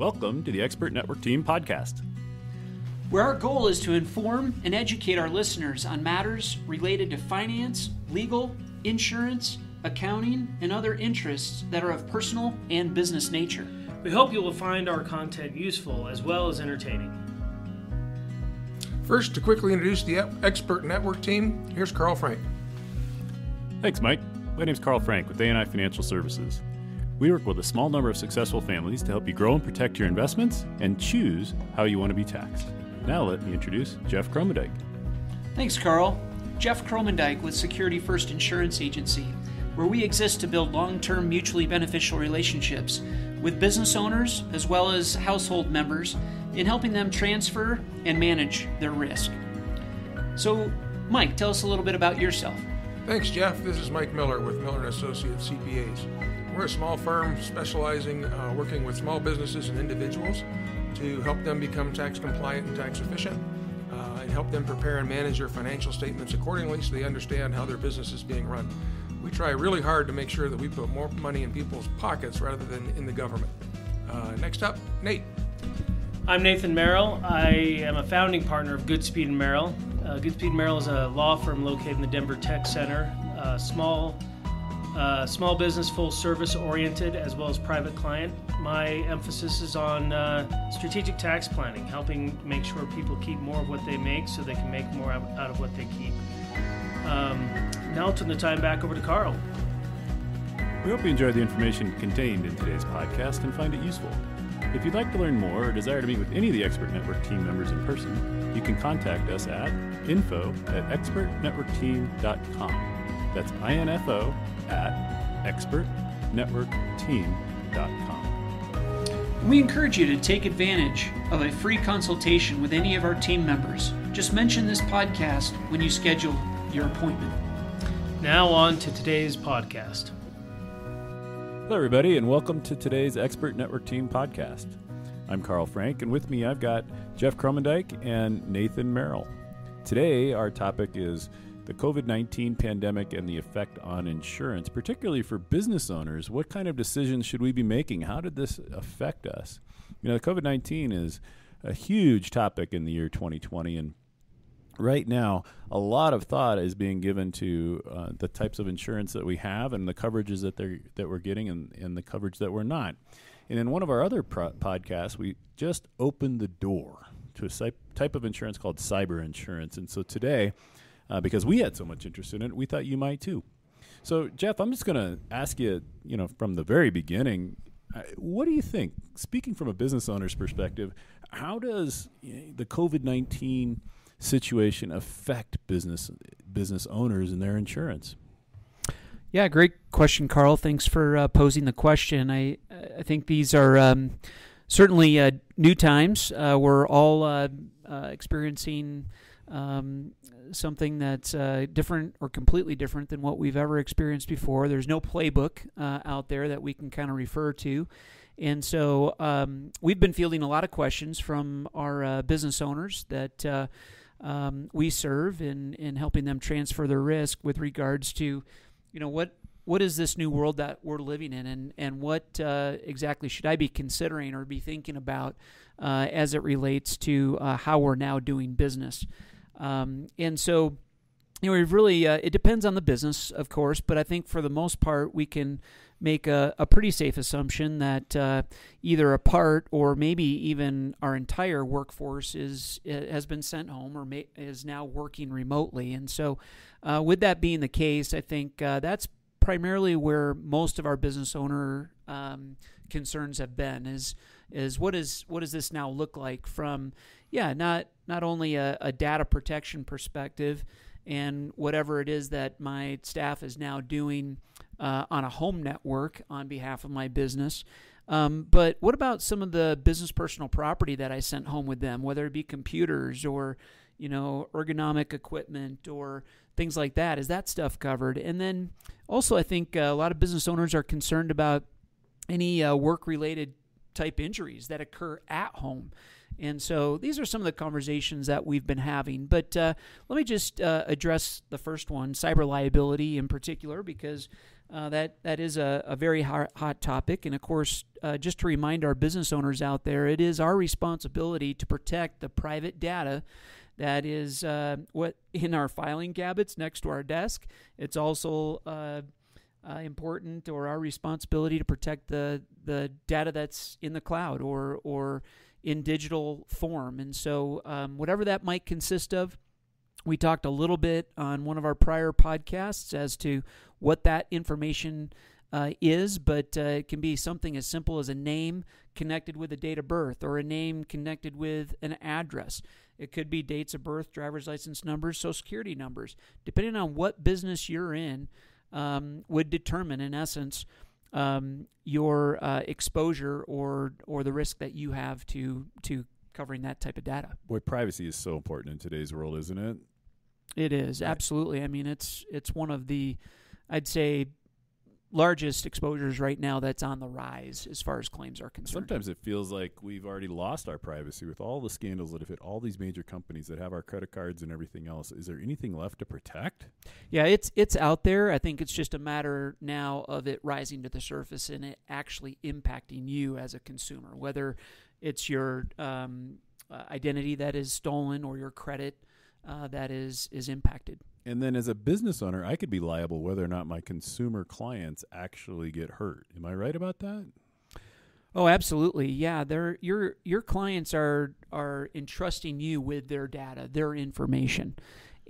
Welcome to the Expert Network Team podcast, where our goal is to inform and educate our listeners on matters related to finance, legal, insurance, accounting, and other interests that are of personal and business nature. We hope you will find our content useful as well as entertaining. First, to quickly introduce the Expert Network Team, here's Karl Frank. Thanks, Mike. My name's Karl Frank with A&I Financial Services. We work with a small number of successful families to help you grow and protect your investments and choose how you want to be taxed. Now let me introduce Jeff Krommendyk. Thanks, Karl. Jeff Krommendyk with Security First Insurance Agency, where we exist to build long-term mutually beneficial relationships with business owners as well as household members in helping them transfer and manage their risk. So, Mike, tell us a little bit about yourself. Thanks, Jeff. This is Mike Miller with Miller & Associates CPAs. We're a small firm specializing working with small businesses and individuals to help them become tax compliant and tax efficient and help them prepare and manage their financial statements accordingly so they understand how their business is being run. We try really hard to make sure that we put more money in people's pockets rather than in the government. Next up, Nate. I'm Nathan Merrill. I am a founding partner of Goodspeed Merrill. Goodspeed Merrill is a law firm located in the Denver Tech Center, small business, full service oriented, as well as private client. My emphasis is on strategic tax planning, helping make sure people keep more of what they make so they can make more out of what they keep. Now I'll turn the time back over to Karl. We hope you enjoyed the information contained in today's podcast and find it useful. If you'd like to learn more or desire to meet with any of the Expert Network team members in person, you can contact us at info@expertnetworkteam.com. That's info@expertnetworkteam.com. We encourage you to take advantage of a free consultation with any of our team members. Just mention this podcast when you schedule your appointment. Now on to today's podcast. Hello, everybody, and welcome to today's Expert Network Team podcast. I'm Karl Frank, and with me I've got Jeff Krommendyk and Nathan Merrill. Today, our topic is the COVID-19 pandemic and the effect on insurance, particularly for business owners. What kind of decisions should we be making? How did this affect us? You know, COVID-19 is a huge topic in the year 2020, and right now, a lot of thought is being given to the types of insurance that we have and the coverages that we're getting and the coverage that we're not. And in one of our other podcasts, we just opened the door to a type of insurance called cyber insurance. And so today, because we had so much interest in it, we thought you might too. So, Jeff, I'm just going to ask you, from the very beginning, what do you think, speaking from a business owner's perspective, how does the COVID-19 situation affect business owners and their insurance? Yeah, great question, Karl. Thanks for posing the question. I think these are certainly new times. We're all experiencing something that's different or completely different than what we've ever experienced before. There's no playbook out there that we can kind of refer to. And so we've been fielding a lot of questions from our business owners that we serve in helping them transfer their risk with regards to, what is this new world that we're living in, and what exactly should I be considering or be thinking about as it relates to how we're now doing business. And so, we've really, it depends on the business, of course, but I think for the most part, we can make a pretty safe assumption that either a part or maybe even our entire workforce has been sent home or is now working remotely. And so with that being the case, I think that's primarily where most of our business owner concerns have been is what does this now look like from, not only a data protection perspective and whatever it is that my staff is now doing on a home network on behalf of my business. But what about some of the business personal property that I sent home with them, whether it be computers or, ergonomic equipment or things like that? Is that stuff covered? And then also I think a lot of business owners are concerned about any work-related type injuries that occur at home. And so these are some of the conversations that we've been having. But let me just address the first one, cyber liability in particular, because That is a very hot topic. And, of course, just to remind our business owners out there, it is our responsibility to protect the private data that is what in our filing cabinets next to our desk. It's also important, or our responsibility, to protect the data that's in the cloud or in digital form. And so whatever that might consist of, we talked a little bit on one of our prior podcasts as to what that information is, but it can be something as simple as a name connected with a date of birth, or a name connected with an address. It could be dates of birth, driver's license numbers, social security numbers. Depending on what business you're in, would determine, in essence, your exposure or the risk that you have to covering that type of data. Boy, privacy is so important in today's world, isn't it? It is, absolutely. I mean, it's one of the, I'd say, largest exposures right now that's on the rise as far as claims are concerned. Sometimes it feels like we've already lost our privacy with all the scandals that have hit all these major companies that have our credit cards and everything else. Is there anything left to protect? Yeah, it's out there. I think it's just a matter now of it rising to the surface and it actually impacting you as a consumer, whether it's your identity that is stolen or your credit that is impacted. And then as a business owner, I could be liable whether or not my consumer clients actually get hurt. Am I right about that? Oh, absolutely. Yeah, your clients are entrusting you with their data, their information,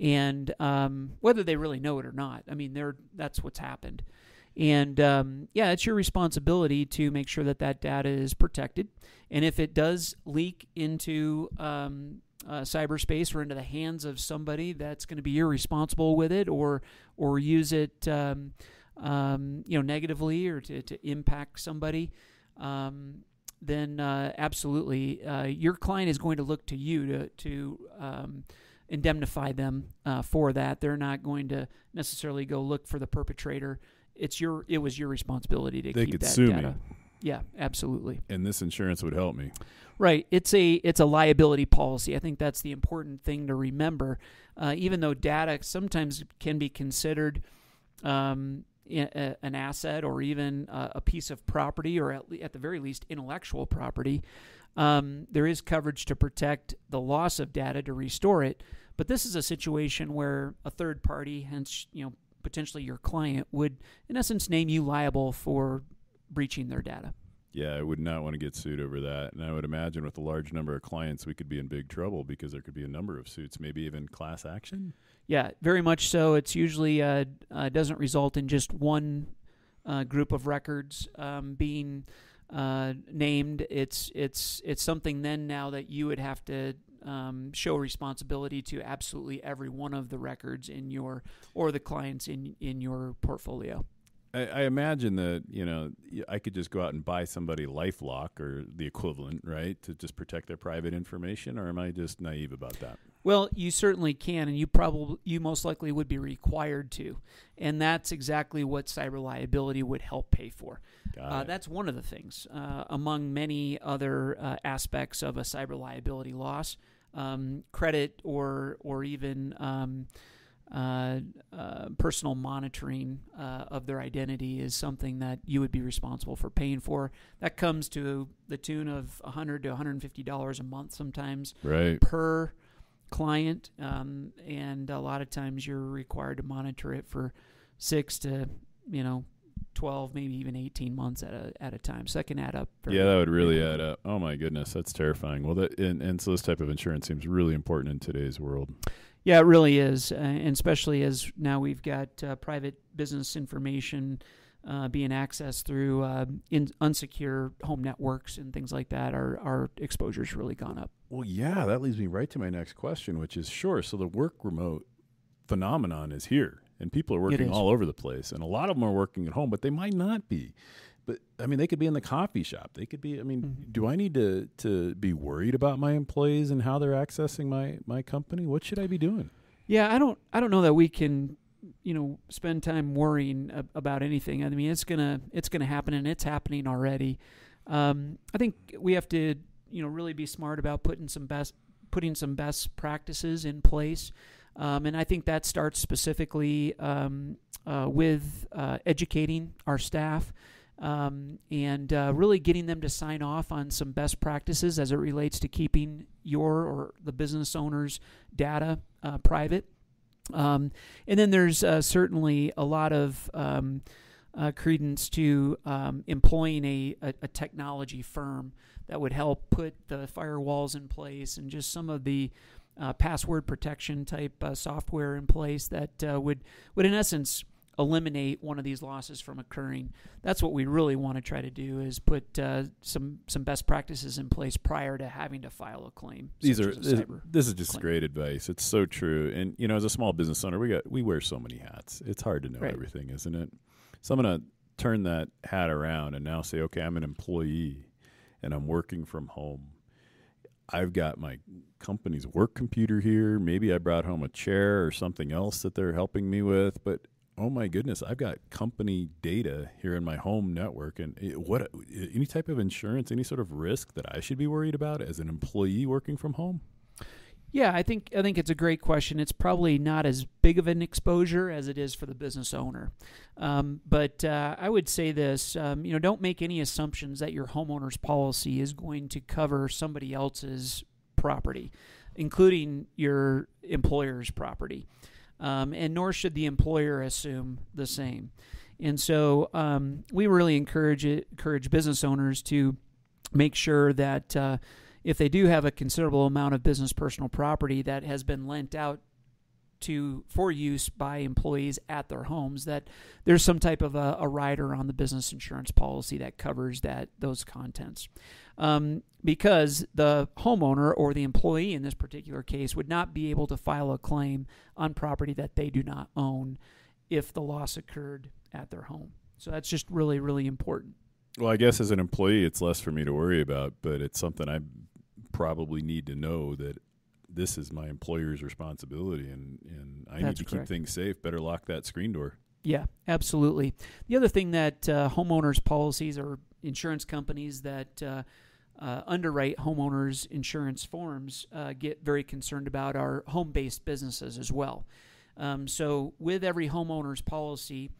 and whether they really know it or not. I mean, that's what's happened. And it's your responsibility to make sure that data is protected. And if it does leak into cyberspace or into the hands of somebody that's going to be irresponsible with it, or use it negatively or to impact somebody, then absolutely your client is going to look to you to indemnify them for that. They're not going to necessarily go look for the perpetrator. It was your responsibility to keep that sue data. Me. Yeah, absolutely. And this insurance would help me. Right. It's a liability policy. I think that's the important thing to remember. Even though data sometimes can be considered an asset or even a piece of property, or at the very least intellectual property, there is coverage to protect the loss of data to restore it. But this is a situation where a third party, hence potentially your client, would in essence name you liable for breaching their data. Yeah, I would not want to get sued over that. And I would imagine with a large number of clients, we could be in big trouble because there could be a number of suits, maybe even class action. Yeah, very much so. It's usually doesn't result in just one group of records being named. It's something then now that you would have to show responsibility to absolutely every one of the records in your, or the clients in your portfolio. I imagine that, I could just go out and buy somebody LifeLock or the equivalent, right, to just protect their private information, or am I just naive about that? Well, you certainly can, and you most likely would be required to, and that's exactly what cyber liability would help pay for. That's one of the things, among many other aspects of a cyber liability loss. Credit or even personal monitoring of their identity is something that you would be responsible for paying for. That comes to the tune of $100 to $150 a month sometimes, right, per client, and a lot of times you're required to monitor it for 6 to 12, maybe even 18 months at a time. So that can add up. Yeah, that would really add up. Oh my goodness, that's terrifying. Well, and so this type of insurance seems really important in today's world. Yeah, it really is, and especially as now we've got private business information being accessed through unsecure home networks and things like that. Our exposure's really gone up. Well, yeah, that leads me right to my next question, which is, sure, so the work remote phenomenon is here, and people are working all over the place, and a lot of them are working at home, but they might not be. But, I mean, they could be in the coffee shop. They could be, do I need to be worried about my employees and how they're accessing my company? What should I be doing? Yeah, I don't know that we can, spend time worrying about anything. I mean, it's gonna happen, and it's happening already. I think we have to, really be smart about putting some best practices in place. And I think that starts specifically with educating our staff and really getting them to sign off on some best practices as it relates to keeping your or the business owner's data private. And then there's certainly a lot of credence to employing a technology firm that would help put the firewalls in place and just some of the password protection type software in place that would in essence eliminate one of these losses from occurring. That's what we really want to try to do, is put some best practices in place prior to having to file a claim. This is just great advice. It's so true. And as a small business owner, we wear so many hats. It's hard to know everything, isn't it? So I'm going to turn that hat around and now say, okay, I'm an employee and I'm working from home. I've got my company's work computer here. Maybe I brought home a chair or something else that they're helping me with, but oh my goodness, I've got company data here in my home network. And any type of insurance, any sort of risk that I should be worried about as an employee working from home? Yeah, I think it's a great question. It's probably not as big of an exposure as it is for the business owner. But I would say this, don't make any assumptions that your homeowner's policy is going to cover somebody else's property, including your employer's property. And nor should the employer assume the same. And so we really encourage business owners to make sure that if they do have a considerable amount of business personal property that has been lent out for use by employees at their homes, that there's some type of a rider on the business insurance policy that covers those contents. Because the homeowner or the employee in this particular case would not be able to file a claim on property that they do not own if the loss occurred at their home. So that's just really, really important. Well, I guess as an employee, it's less for me to worry about, but it's something I probably need to know that this is my employer's responsibility, and I need to keep things safe. Better lock that screen door. Yeah, absolutely. The other thing that homeowners policies or insurance companies that underwrite homeowners insurance forms get very concerned about are home-based businesses as well. So with every homeowner's policy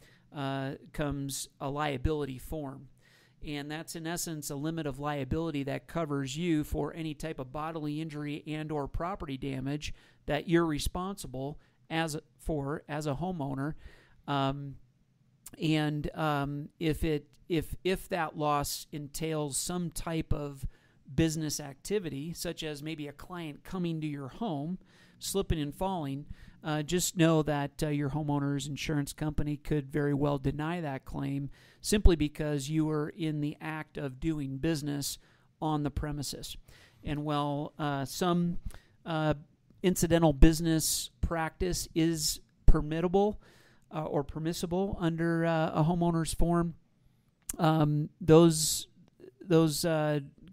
comes a liability form. And that's in essence a limit of liability that covers you for any type of bodily injury and or property damage that you're responsible as a homeowner. If that loss entails some type of business activity, such as maybe a client coming to your home, slipping and falling, just know that your homeowner's insurance company could very well deny that claim simply because you were in the act of doing business on the premises. And while some incidental business practice is permissible under a homeowner's form, those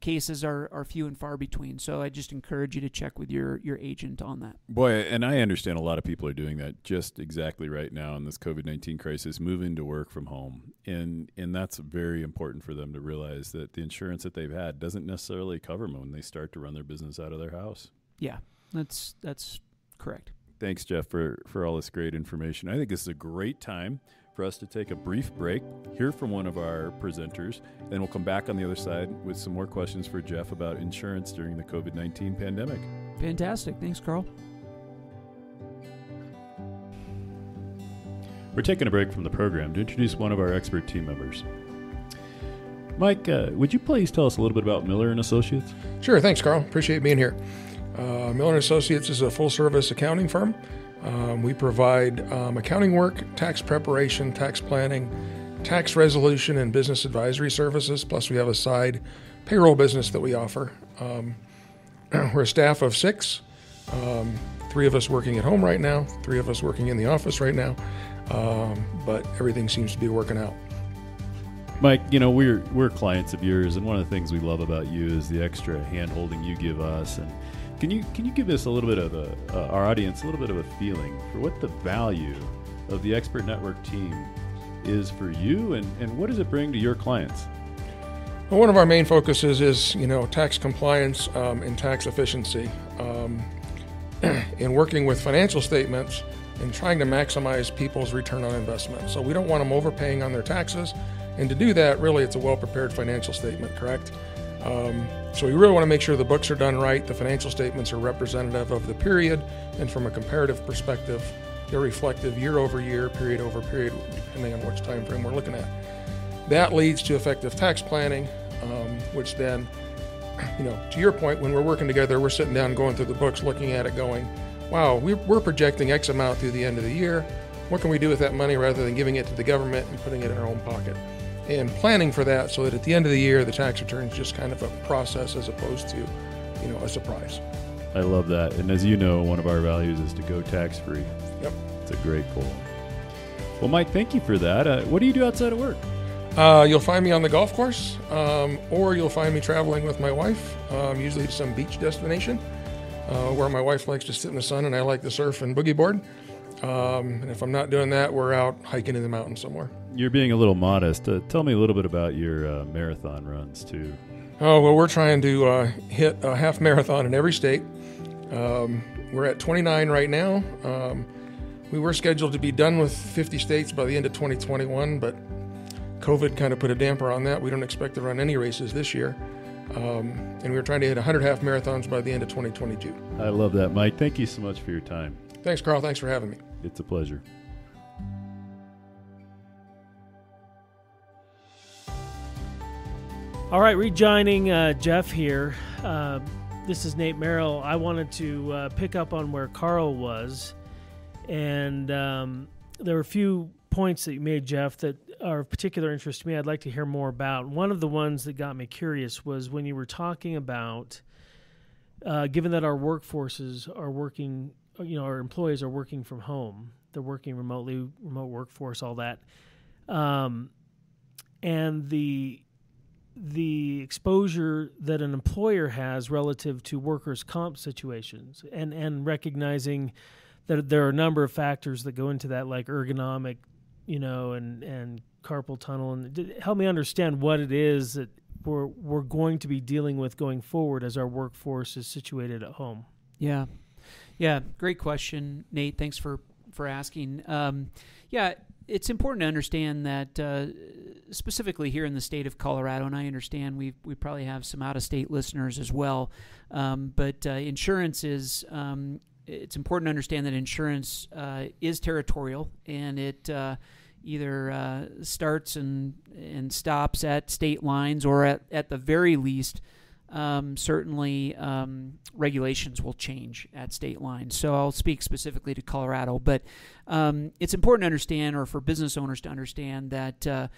cases are few and far between. So I just encourage you to check with your agent on that. Boy, and I understand a lot of people are doing that just exactly right now in this COVID-19 crisis, moving to work from home. And that's very important for them to realize that the insurance that they've had doesn't necessarily cover them when they start to run their business out of their house. Yeah, that's correct. Thanks, Jeff, for all this great information. I think this is a great time for us to take a brief break, hear from one of our presenters, then we'll come back on the other side with some more questions for Jeff about insurance during the COVID-19 pandemic. Fantastic. Thanks, Carl. We're taking a break from the program to introduce one of our expert team members. Mike, would you please tell us a little bit about Miller & Associates? Sure. Thanks, Carl. Appreciate being here. Miller & Associates is a full-service accounting firm. We provide accounting work, tax preparation, tax planning, tax resolution, and business advisory services. Plus, we have a side payroll business that we offer. We're a staff of 6, 3 of us working at home right now, 3 of us working in the office right now, but everything seems to be working out. Mike, we're clients of yours, and one of the things we love about you is the extra hand-holding you give us. And Can you give us a little bit of our audience a little bit of a feeling for what the value of the Expert Network team is for you, and what does it bring to your clients? Well, one of our main focuses is tax compliance and tax efficiency. in working with financial statements and trying to maximize people's return on investment. So we don't want them overpaying on their taxes. And to do that, really, it's a well-prepared financial statement, correct? So we really want to make sure the books are done right, the financial statements are representative of the period, and from a comparative perspective, they're reflective year over year, period over period, depending on which time frame we're looking at. That leads to effective tax planning, which then, to your point, when we're working together, we're sitting down, going through the books, looking at it, going, wow, we're projecting X amount through the end of the year. What can we do with that money rather than giving it to the government and putting it in our own pocket? And planning for that so that at the end of the year, the tax return is just kind of a process as opposed to, a surprise. I love that. And as you know, one of our values is to go tax-free. Yep. It's a great goal. Well, Mike, thank you for that. What do you do outside of work? You'll find me on the golf course, or you'll find me traveling with my wife, usually to some beach destination, where my wife likes to sit in the sun and I like to surf and boogie board. And if I'm not doing that, we're out hiking in the mountains somewhere. You're being a little modest. Tell me a little bit about your marathon runs, too. Oh, well, we're trying to hit a half marathon in every state. We're at 29 right now. We were scheduled to be done with 50 states by the end of 2021, but COVID kind of put a damper on that. We don't expect to run any races this year. And we were trying to hit 100 half marathons by the end of 2022. I love that, Mike. Thank you so much for your time. Thanks, Carl. Thanks for having me. It's a pleasure. All right, rejoining Jeff here. This is Nate Merrill. I wanted to pick up on where Karl was, and there were a few points that you made, Jeff, that are of particular interest to me. I'd like to hear more about. One of the ones that got me curious was when you were talking about, given that our workforces are working, our employees are working from home, they're working remotely, remote workforce, all that, and the exposure that an employer has relative to workers' comp situations, and recognizing that there are a number of factors that go into that, like ergonomic, and carpal tunnel, and help me understand what it is that we're going to be dealing with going forward as our workforce is situated at home. Yeah, great question, Nate. Thanks for asking. It's important to understand that specifically here in the state of Colorado, and I understand we probably have some out-of-state listeners as well, but insurance is, it's important to understand that insurance is territorial, and it either starts and stops at state lines, or at the very least, certainly regulations will change at state lines. So I'll speak specifically to Colorado, but it's important to understand, or for business owners to understand, that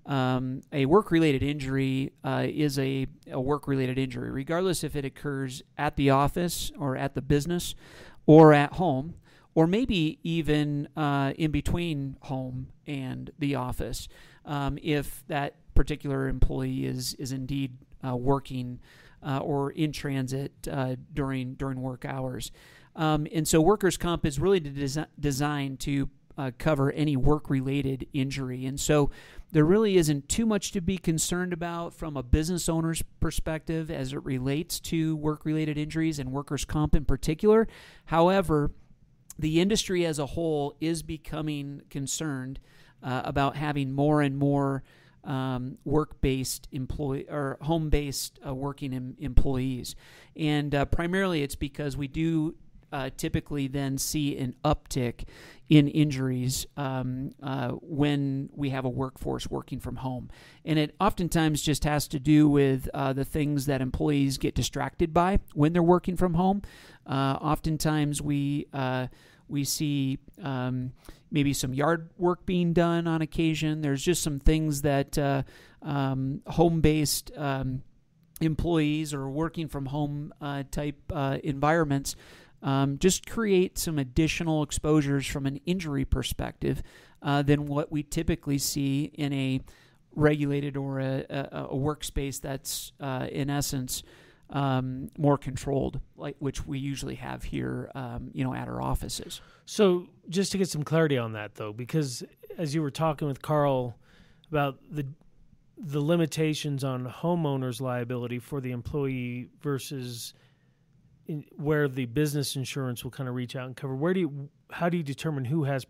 a work-related injury is a work-related injury, regardless if it occurs at the office or at the business or at home, or maybe even in between home and the office, if that particular employee is indeed working or in transit during work hours. And so workers' comp is really designed to cover any work-related injury. And so there really isn't too much to be concerned about from a business owner's perspective as it relates to work-related injuries and workers' comp in particular. However, the industry as a whole is becoming concerned about having more and more work-based employee or home-based working employees, and primarily it's because we do typically then see an uptick in injuries when we have a workforce working from home, and it oftentimes just has to do with the things that employees get distracted by when they're working from home. Oftentimes we see maybe some yard work being done on occasion. There's just some things that home-based employees or working from home type environments just create some additional exposures from an injury perspective than what we typically see in a regulated or a workspace that's in essence more controlled, like which we usually have here, at our offices. So just to get some clarity on that, though, because as you were talking with Karl about the limitations on homeowners' liability for the employee versus where the business insurance will kind of reach out and cover. How do you determine who has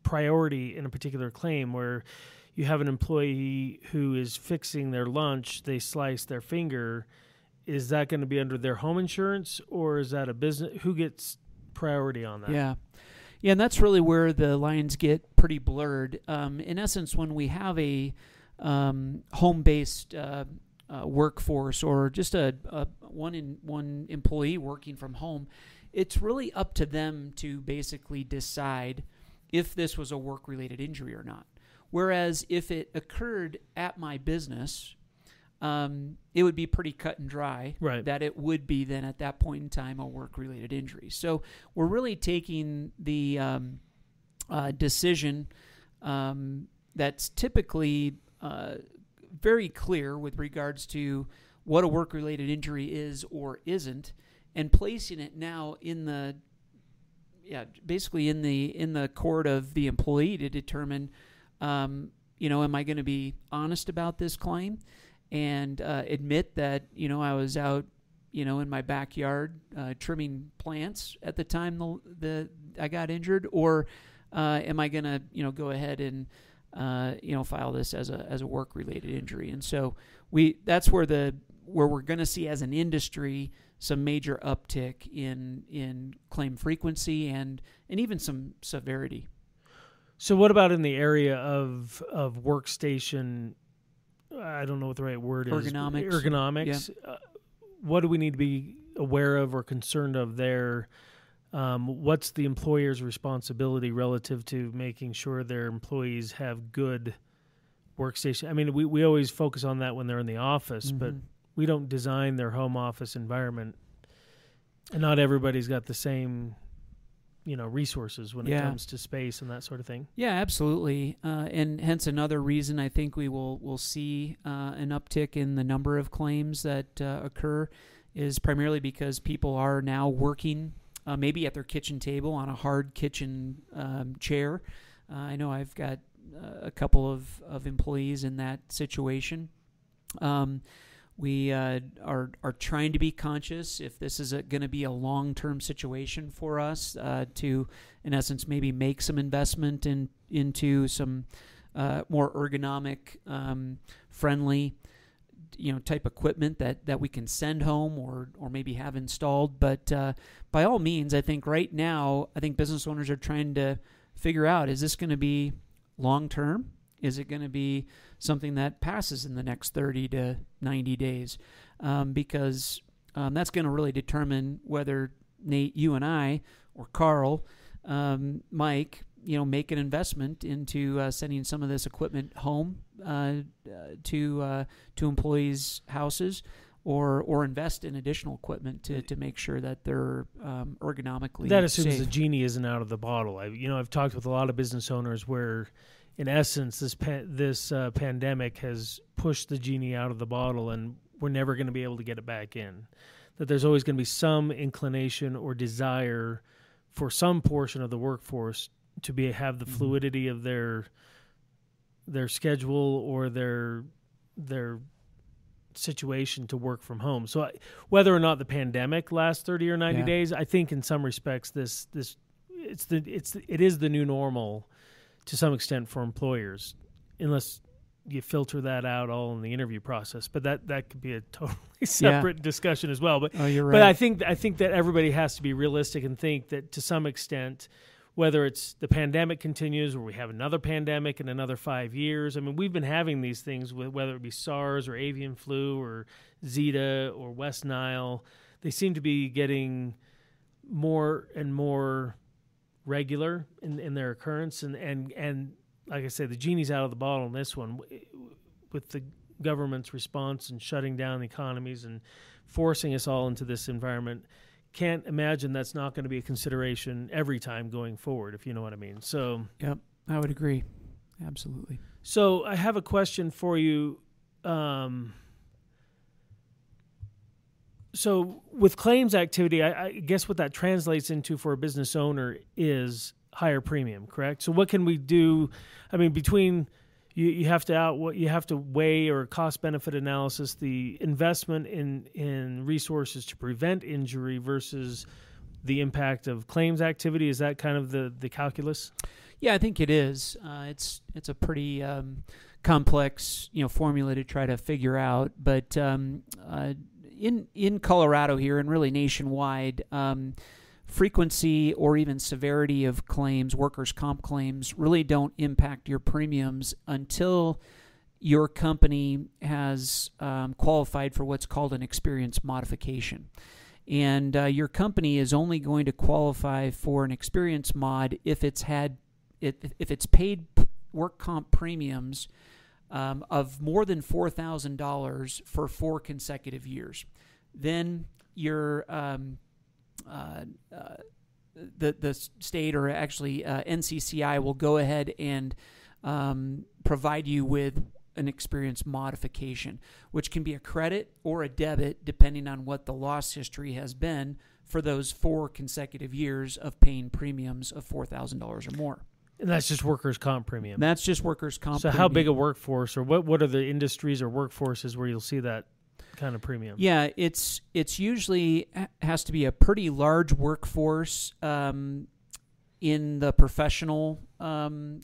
priority in a particular claim? Where you have an employee who is fixing their lunch, they slice their finger. Is that going to be under their home insurance, or is that a business? Who gets priority on that? Yeah, and that's really where the lines get pretty blurred. In essence, when we have a home-based workforce, or just a one employee working from home, it's really up to them to basically decide if this was a work-related injury or not. Whereas if it occurred at my business, it would be pretty cut and dry, right, that it would be then at that point in time a work-related injury. So we're really taking the decision that's typically very clear with regards to what a work-related injury is or isn't, and placing it now in the basically in the court of the employee to determine, am I going to be honest about this claim and admit that I was out in my backyard trimming plants at the time I got injured, or am I going to go ahead and file this as a work-related injury? And so that's where we're going to see as an industry some major uptick in claim frequency and even some severity. So what about in the area of workstation? I don't know what the right word is. Ergonomics. Yeah. What do we need to be aware of or concerned of there? What's the employer's responsibility relative to making sure their employees have good workstation? I mean, we always focus on that when they're in the office, mm-hmm. but we don't design their home office environment. And not everybody's got the same, resources when it comes to space and that sort of thing. Yeah, absolutely. And hence another reason I think we will see an uptick in the number of claims that occur is primarily because people are now working maybe at their kitchen table on a hard kitchen chair. I know I've got a couple of employees in that situation. We are trying to be conscious if this is going to be a long-term situation for us to, in essence, maybe make some investment into some more ergonomic, friendly, type equipment that we can send home or maybe have installed. But by all means, I think right now, business owners are trying to figure out, is this going to be long-term? Is it going to be something that passes in the next 30 to 90 days? Because that's going to really determine whether Nate, you and I, or Karl, Mike, make an investment into sending some of this equipment home to employees' houses, or invest in additional equipment to make sure that they're ergonomically That assumes safe. the genie isn't out of the bottle. I've talked with a lot of business owners where, in essence, this pandemic has pushed the genie out of the bottle, and we're never going to be able to get it back in. That there's always going to be some inclination or desire for some portion of the workforce to have the fluidity of their schedule or their situation to work from home. So whether or not the pandemic lasts 30 or 90 days, I think in some respects it is the new normal to some extent for employers, unless you filter that out all in the interview process. But that could be a totally separate discussion as well. But you're right. But I think that everybody has to be realistic and think that to some extent, whether it's the pandemic continues or we have another pandemic in another 5 years. I mean, we've been having these things, whether it be SARS or avian flu or Zeta or West Nile. They seem to be getting more and more regular in their occurrence. And like I said, the genie's out of the bottle in this one with the government's response and shutting down the economies and forcing us all into this environment. Can't imagine that's not going to be a consideration every time going forward, if you know what I mean. So, yep, I would agree. Absolutely. So I have a question for you. So with claims activity, I guess what that translates into for a business owner is higher premium, correct? So what can we do? I mean, between you have to weigh or cost benefit analysis the investment in resources to prevent injury versus the impact of claims activity. Is that kind of the calculus? Yeah, I think it is. It's a pretty complex formula to try to figure out. But in Colorado here and really nationwide, frequency or even severity of claims, workers' comp claims, really don't impact your premiums until your company has qualified for what's called an experience modification. And your company is only going to qualify for an experience mod if it's paid work comp premiums of more than $4,000 for 4 consecutive years. Then your the state, or actually NCCI, will go ahead and provide you with an experience modification, which can be a credit or a debit depending on what the loss history has been for those 4 consecutive years of paying premiums of $4,000 or more. And that's just workers' comp premium. That's just workers' comp. So how big a workforce, or what are the industries or workforces where you'll see that kind of premium? Yeah, it's usually has to be a pretty large workforce in the professional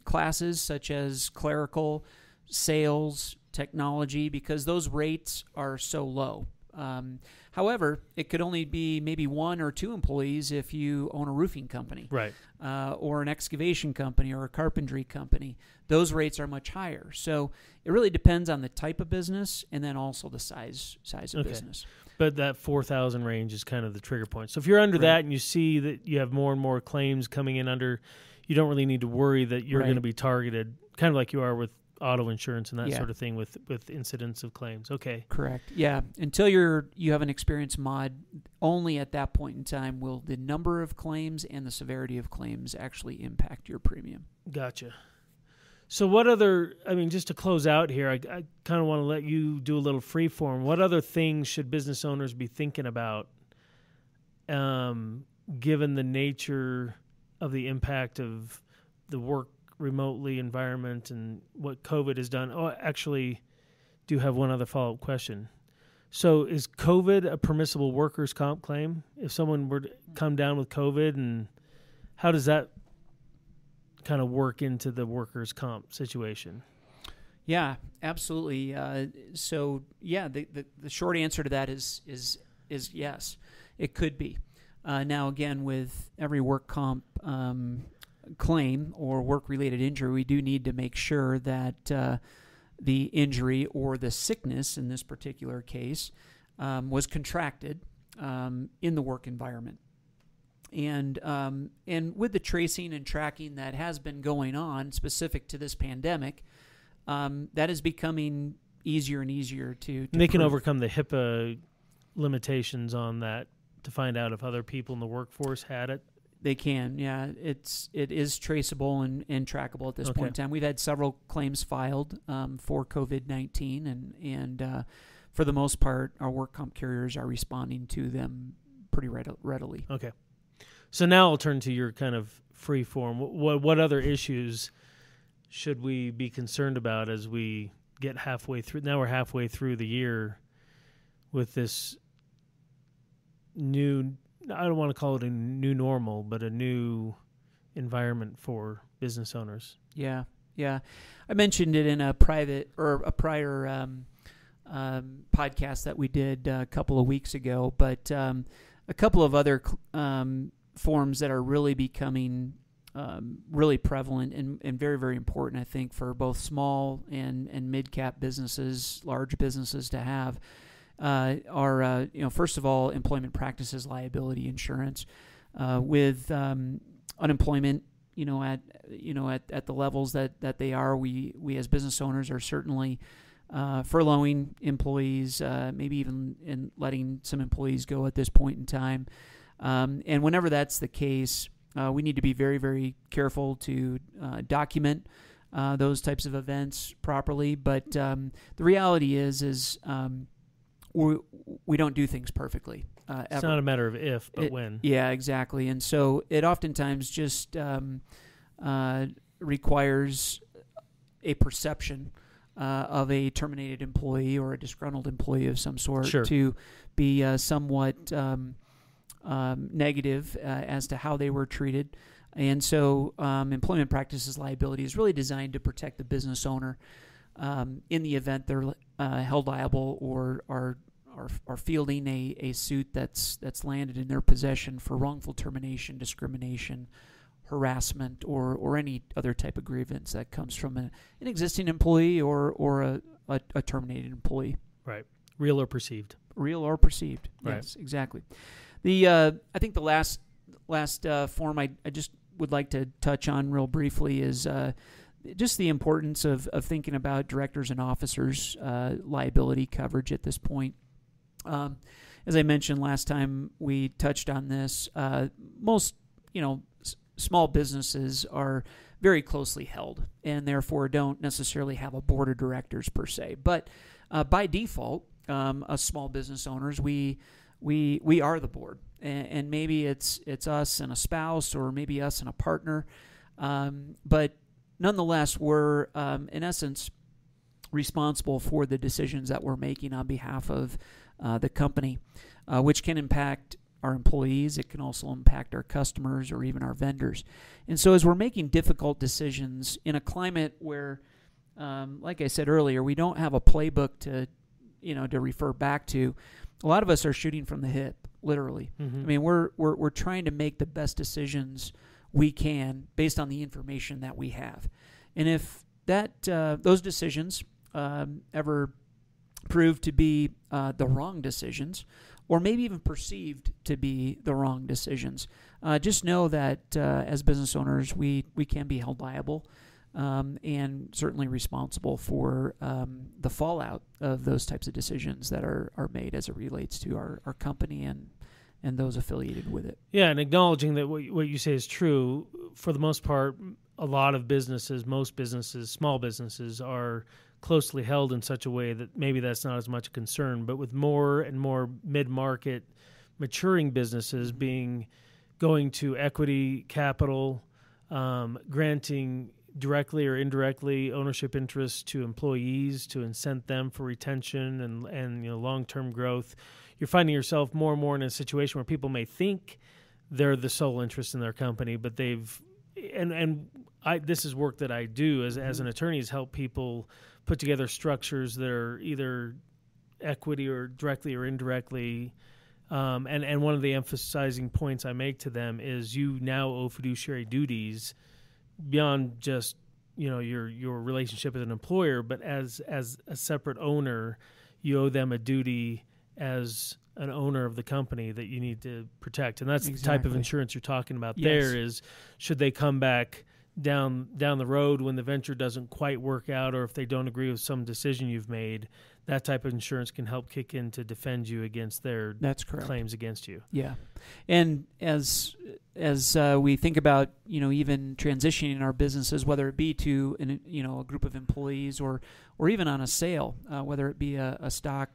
classes, such as clerical, sales, technology, because those rates are so low. However, it could only be maybe 1 or 2 employees if you own a roofing company, right, or an excavation company or a carpentry company. Those rates are much higher. So it really depends on the type of business and then also the size of business. But that 4,000 range is kind of the trigger point. So if you're under that and you see that you have more and more claims coming in under, you don't really need to worry that you're going to be targeted, kind of like you are with auto insurance and that sort of thing with incidents of claims. Okay. Correct. Yeah. Until you have an experience mod, only at that point in time will the number of claims and the severity of claims actually impact your premium. Gotcha. So what other, just to close out here, I kind of want to let you do a little free form. What other things should business owners be thinking about given the nature of the impact of the work remotely environment and what COVID has done? Oh, actually, do have one other follow-up question. So is COVID a permissible workers' comp claim? If someone were to come down with COVID, and how does that kind of work into the workers' comp situation? Yeah, absolutely. The short answer to that is yes, it could be. Now, again, with every work comp claim or work-related injury, we do need to make sure that the injury or the sickness in this particular case was contracted in the work environment. And with the tracing and tracking that has been going on specific to this pandemic, that is becoming easier and easier to and they can overcome the HIPAA limitations on that to find out if other people in the workforce had it. They can, yeah. It is traceable and trackable at this point in time. We've had several claims filed for COVID-19, and for the most part, our work comp carriers are responding to them pretty readily. Okay. So now I'll turn to your kind of free form. What other issues should we be concerned about as we get halfway through? Now we're halfway through the year with this new, I don't want to call it a new normal, but a new environment for business owners. Yeah. I mentioned it in a prior podcast that we did a couple of weeks ago, but a couple of other forms that are really becoming really prevalent and very, very important, I think, for both small and mid-cap businesses, large businesses to have, are first of all, employment practices liability insurance. With unemployment, at the levels that they are, we as business owners are certainly furloughing employees, maybe even in letting some employees go at this point in time. And whenever that's the case, we need to be very, very careful to document those types of events properly. But the reality is we don't do things perfectly. It's not a matter of if, but when. Yeah, exactly. And so it oftentimes just requires a perception of a terminated employee or a disgruntled employee of some sort to be somewhat negative as to how they were treated. And so employment practices liability is really designed to protect the business owner in the event they're held liable or are fielding a suit that's landed in their possession for wrongful termination, discrimination, harassment, or any other type of grievance that comes from an existing employee or a terminated employee. Right. Real or perceived. Real or perceived. Right. Yes, exactly. I think the last form I just would like to touch on real briefly is just the importance of thinking about directors and officers' liability coverage at this point. As I mentioned last time we touched on this, most small businesses are very closely held and therefore don't necessarily have a board of directors per se. But by default, us small business owners, we are the board, and maybe it's us and a spouse, or maybe us and a partner, but nonetheless, we're in essence responsible for the decisions that we're making on behalf of the company, which can impact our employees. It can also impact our customers or even our vendors. And so as we're making difficult decisions in a climate where, like I said earlier, we don't have a playbook to refer back to, a lot of us are shooting from the hip, literally. Mm-hmm. I mean, we're trying to make the best decisions we can based on the information that we have. And if those decisions ever prove to be the wrong decisions, or maybe even perceived to be the wrong decisions, just know that as business owners, we can be held liable and certainly responsible for the fallout of those types of decisions that are made as it relates to our company and those affiliated with it. Yeah, and acknowledging that what you say is true, for the most part, a lot of businesses, most businesses, small businesses are closely held in such a way that maybe that's not as much a concern. But with more and more mid-market maturing businesses going to equity capital, granting directly or indirectly ownership interests to employees to incent them for retention and long-term growth, you're finding yourself more and more in a situation where people may think they're the sole interest in their company, but this is work that I do as an attorney, is help people put together structures that are either equity or directly or indirectly. And one of the emphasizing points I make to them is you now owe fiduciary duties beyond just your relationship as an employer, but as a separate owner, you owe them a duty as an owner of the company that you need to protect. And that's exactly the type of insurance you're talking about. Yes. There is, should they come back down the road when the venture doesn't quite work out, or if they don't agree with some decision you've made, that type of insurance can help kick in to defend you against their claims against you. Yeah. And as we think about, even transitioning our businesses, whether it be to a group of employees or even on a sale, whether it be a stock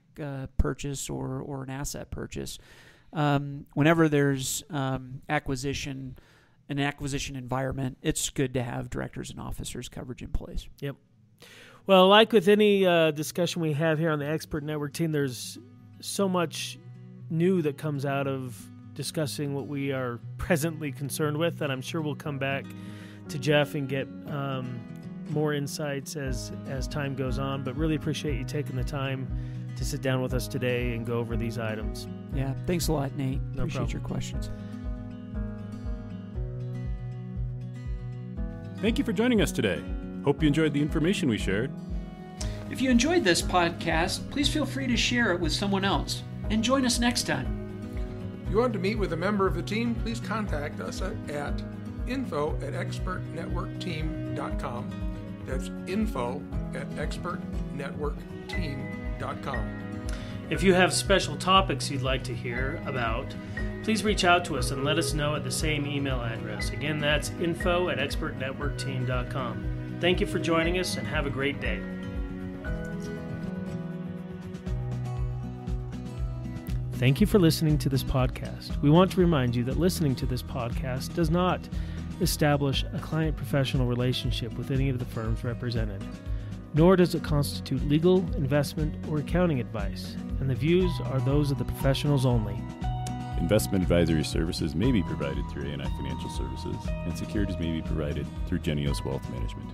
purchase or an asset purchase, whenever there's an acquisition environment, it's good to have directors and officers coverage in place. Yep. Well, like with any discussion we have here on the Expert Network team, there's so much new that comes out of discussing what we are presently concerned with, and I'm sure we'll come back to Jeff and get more insights as time goes on. But really appreciate you taking the time to sit down with us today and go over these items. Yeah, thanks a lot, Nate. No appreciate problem. Your questions. Thank you for joining us today. Hope you enjoyed the information we shared. If you enjoyed this podcast, please feel free to share it with someone else. And join us next time. If you want to meet with a member of the team, please contact us at info@expertnetworkteam.com. That's info@expertnetworkteam.com. If you have special topics you'd like to hear about, please reach out to us and let us know at the same email address. Again, that's info@expertnetworkteam.com. Thank you for joining us, and have a great day. Thank you for listening to this podcast. We want to remind you that listening to this podcast does not establish a client-professional relationship with any of the firms represented. nor does it constitute legal, investment, or accounting advice, and the views are those of the professionals only. Investment advisory services may be provided through A&I Financial Services, and securities may be provided through Genios Wealth Management.